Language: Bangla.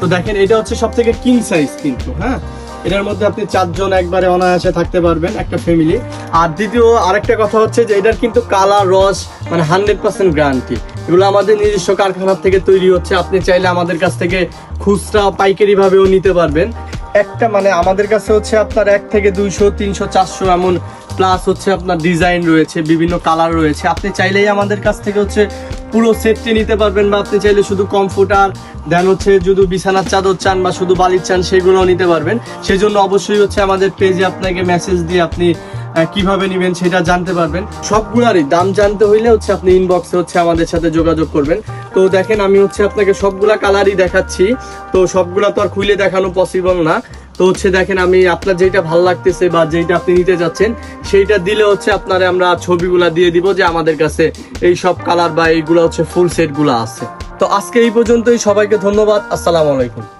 তো দেখেন এটা হচ্ছে সবথেকে কিং সাইজ কিন্তু, হ্যাঁ এটার মধ্যে আপনি 4 জন একবারে অনায়াসে থাকতে পারবেন একটা ফ্যামিলি। আর দ্বিতীয় আরেকটা কথা হচ্ছে যে এটার কিন্তু কালার রস মানে 100% গ্যারান্টি। এগুলো আমাদের নিজস্ব কারখানা থেকে তৈরি হচ্ছে। আপনি চাইলে আমাদের কাছ থেকে খুচরা পাইকারি ভাবেও নিতে পারবেন। একটা মানে আমাদের কাছে হচ্ছে আপনার 1 থেকে 200 300 400 এমন প্লাস হচ্ছে আপনার ডিজাইন রয়েছে, বিভিন্ন কালার রয়েছে। আপনি চাইলেই আমাদের কাছ থেকে হচ্ছে পুরো সেটটি নিতে পারবেন, বা আপনি চাইলে শুধু কমফোর্টার দেন হচ্ছে যদি বিছানার চাদর চান বা শুধু বালির চান সেগুলোও নিতে পারবেন। সেই জন্য অবশ্যই হচ্ছে আমাদের পেজে আপনাকে মেসেজ দিয়ে আপনি কিভাবে নেবেন সেটা জানতে পারবেন। সবগুলারই দাম জানতে হইলে হচ্ছে আপনি ইনবক্সে হচ্ছে আমাদের সাথে যোগাযোগ করবেন। তো দেখেন আমি হচ্ছে আপনাকে সবগুলা কালারই দেখাচ্ছি, তো সবগুলা তো আর খুলে দেখানো পসিবল না। তো হচ্ছে দেখেন আমি আপনার যেটা ভালো লাগতেছে বা যেটা আপনি নিতে যাচ্ছেন সেইটা দিলে হচ্ছে আপনারে আমরা ছবিগুলা দিয়ে দিব যে আমাদের কাছে এই সব কালার বা এইগুলা হচ্ছে ফুল সেট গুলা আছে। তো আজকে এই পর্যন্তই, সবাইকে ধন্যবাদ, আসসালামু আলাইকুম।